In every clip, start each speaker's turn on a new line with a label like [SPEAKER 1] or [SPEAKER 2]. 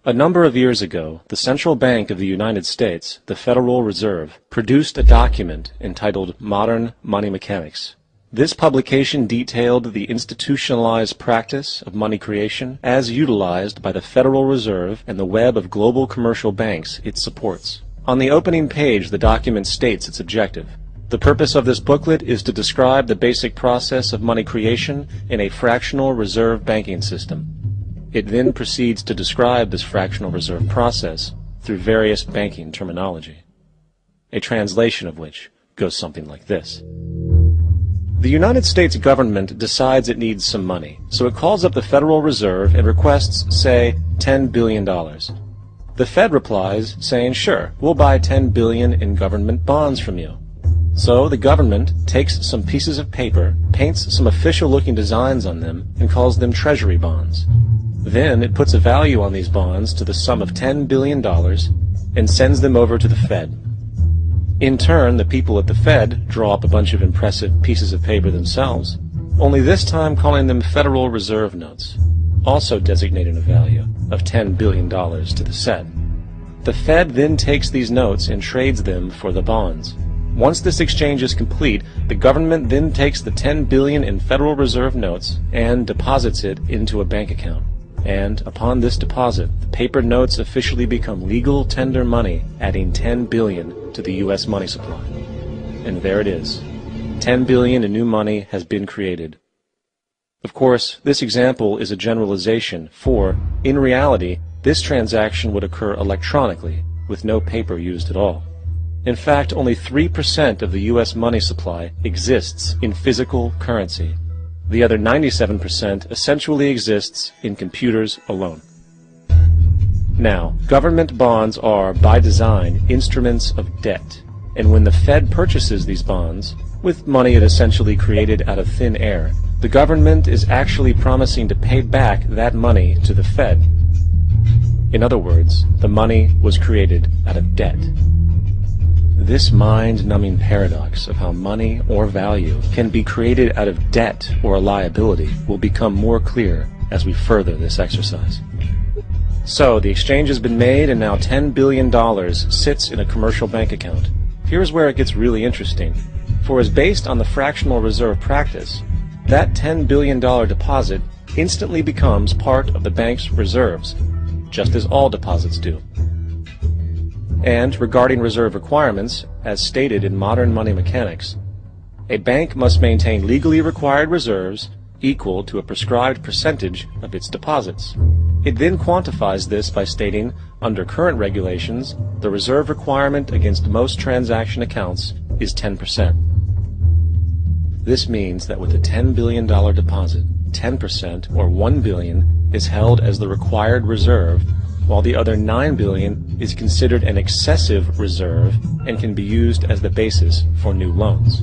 [SPEAKER 1] A number of years ago, the Central Bank of the United States, the Federal Reserve, produced a document entitled Modern Money Mechanics. This publication detailed the institutionalized practice of money creation as utilized by the Federal Reserve and the web of global commercial banks it supports. On the opening page, the document states its objective. The purpose of this booklet is to describe the basic process of money creation in a fractional reserve banking system. It then proceeds to describe this fractional reserve process through various banking terminology, a translation of which goes something like this. The United States government decides it needs some money, so it calls up the Federal Reserve and requests, say, $10 billion. The Fed replies, saying, sure, we'll buy $10 billion in government bonds from you. So the government takes some pieces of paper, paints some official-looking designs on them, and calls them treasury bonds. Then it puts a value on these bonds to the sum of $10 billion and sends them over to the Fed. In turn, the people at the Fed draw up a bunch of impressive pieces of paper themselves, only this time calling them Federal Reserve notes, also designating a value of $10 billion to the Fed. The Fed then takes these notes and trades them for the bonds. Once this exchange is complete, the government then takes the $10 billion in Federal Reserve notes and deposits it into a bank account. And upon this deposit, the paper notes officially become legal tender money, adding $10 billion to the U.S. money supply. And there it is. $10 billion in new money has been created. Of course, this example is a generalization, for, in reality, this transaction would occur electronically, with no paper used at all. In fact, only 3% of the U.S. money supply exists in physical currency. The other 97% essentially exists in computers alone. Now, government bonds are, by design, instruments of debt, and when the Fed purchases these bonds, with money it essentially created out of thin air, the government is actually promising to pay back that money to the Fed. In other words, the money was created out of debt. This mind-numbing paradox of how money or value can be created out of debt or a liability will become more clear as we further this exercise. So, the exchange has been made and now $10 billion sits in a commercial bank account. Here's where it gets really interesting. For as based on the fractional reserve practice, that $10 billion deposit instantly becomes part of the bank's reserves, just as all deposits do. And regarding reserve requirements, as stated in Modern Money Mechanics, a bank must maintain legally required reserves equal to a prescribed percentage of its deposits. It then quantifies this by stating, under current regulations, the reserve requirement against most transaction accounts is 10%. This means that with a $10 billion deposit, 10% or $1 billion is held as the required reserve, while the other $9 billion is considered an excessive reserve and can be used as the basis for new loans.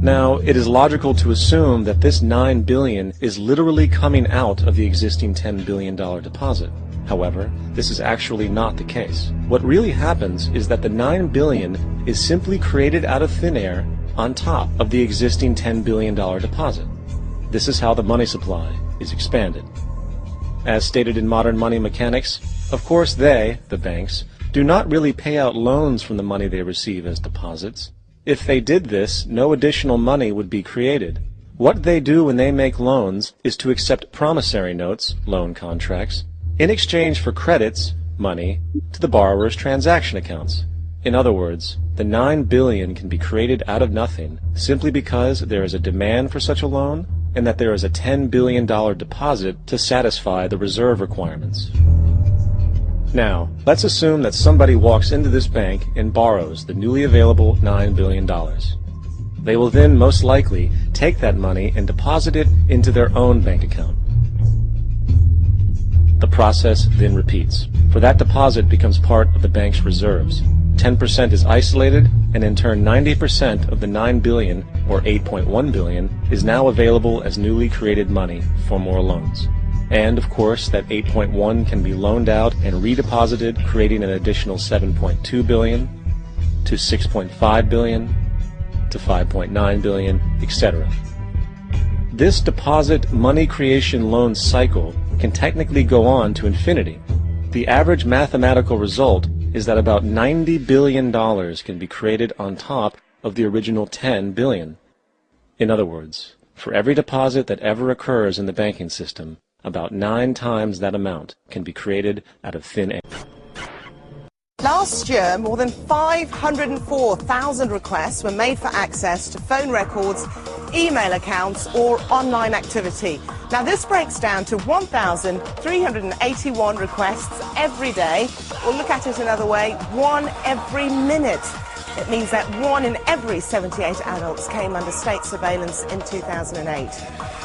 [SPEAKER 1] Now, it is logical to assume that this $9 billion is literally coming out of the existing $10 billion deposit. However, this is actually not the case. What really happens is that the $9 billion is simply created out of thin air on top of the existing $10 billion deposit. This is how the money supply is expanded. As stated in Modern Money Mechanics, of course they, the banks, do not really pay out loans from the money they receive as deposits. If they did this, no additional money would be created. What they do when they make loans is to accept promissory notes, loan contracts, in exchange for credits, money, to the borrower's transaction accounts. In other words, the $9 billion can be created out of nothing simply because there is a demand for such a loan and that there is a $10 billion deposit to satisfy the reserve requirements. Now, let's assume that somebody walks into this bank and borrows the newly available $9 billion. They will then most likely take that money and deposit it into their own bank account. The process then repeats, for that deposit becomes part of the bank's reserves. 10% is isolated, and in turn 90% of the $9 billion, or $8.1 billion, is now available as newly created money for more loans. And, of course, that 8.1 can be loaned out and redeposited, creating an additional 7.2 billion, to 6.5 billion, to 5.9 billion, etc. This deposit money creation loan cycle can technically go on to infinity. The average mathematical result is that about $90 billion can be created on top of the original 10 billion. In other words, for every deposit that ever occurs in the banking system, about 9 times that amount can be created out of thin air.
[SPEAKER 2] Last year, more than 504,000 requests were made for access to phone records, email accounts or online activity. Now this breaks down to 1,381 requests every day, or look at it another way, 1 every minute. It means that 1 in every 78 adults came under state surveillance in 2008.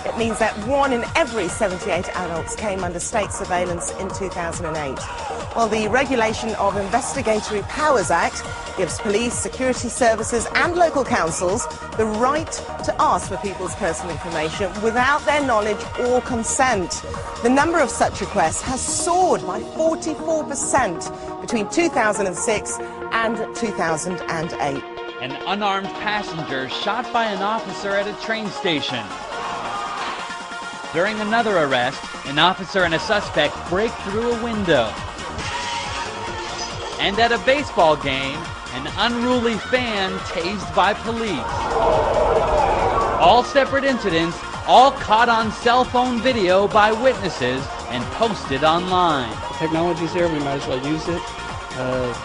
[SPEAKER 2] It means that 1 in every 78 adults came under state surveillance in 2008. Well, the Regulation of Investigatory Powers Act gives police, security services and local councils the right to ask for people's personal information without their knowledge or consent. The number of such requests has soared by 44% between 2006 and 2008.
[SPEAKER 3] An unarmed passenger shot by an officer at a train station. During another arrest, an officer and a suspect break through a window. And at a baseball game, an unruly fan tased by police. All separate incidents, all caught on cell phone video by witnesses and posted online.
[SPEAKER 4] The technology's there, we might as well use it.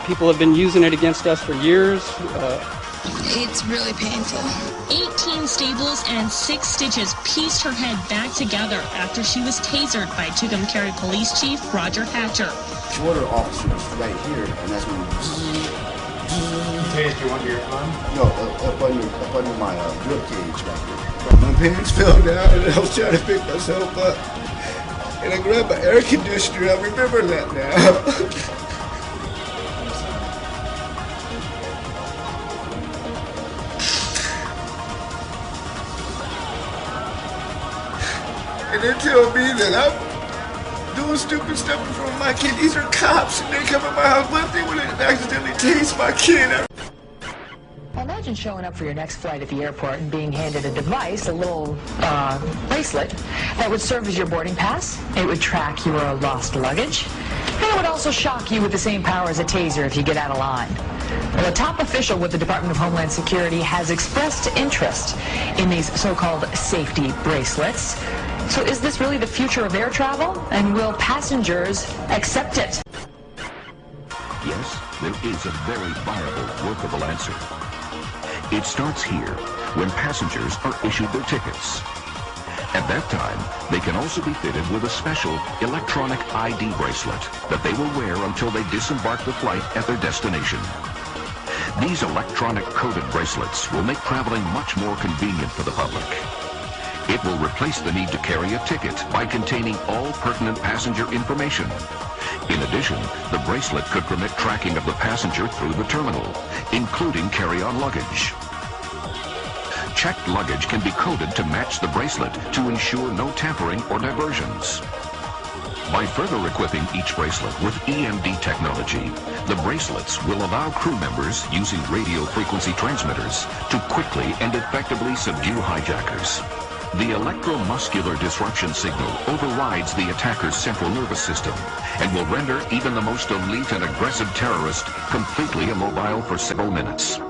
[SPEAKER 4] People have been using it against us for years.
[SPEAKER 5] It's really painful. 18 staples and 6 stitches pieced her head back together after she was tasered by Tucumcari Police Chief Roger Hatcher.
[SPEAKER 6] Water officer was right here, and that's when
[SPEAKER 7] tased you under your arm?
[SPEAKER 6] No, up under my drip cage right here. My pants fell down, and I was trying to pick myself up. And I grabbed my air conditioner. I remember that now. And they tell me that I'm doing stupid stuff in front of my kid. These are cops, and they come in my house. What if they would have accidentally tased my kid?
[SPEAKER 8] Imagine showing up for your next flight at the airport and being handed a device, a little bracelet, that would serve as your boarding pass. It would track your lost luggage. And it would also shock you with the same power as a taser if you get out of line. Well, a top official with the Department of Homeland Security has expressed interest in these so-called safety bracelets. So is this really the future of air travel? And will passengers accept it?
[SPEAKER 9] Yes, there is a very viable, workable answer. It starts here, when passengers are issued their tickets. At that time, they can also be fitted with a special electronic ID bracelet that they will wear until they disembark the flight at their destination. These electronic coded bracelets will make traveling much more convenient for the public. It will replace the need to carry a ticket by containing all pertinent passenger information. In addition, the bracelet could permit tracking of the passenger through the terminal, including carry-on luggage. Checked luggage can be coded to match the bracelet to ensure no tampering or diversions. By further equipping each bracelet with EMD technology, the bracelets will allow crew members using radio frequency transmitters to quickly and effectively subdue hijackers. The electromuscular disruption signal overrides the attacker's central nervous system and will render even the most elite and aggressive terrorist completely immobile for several minutes.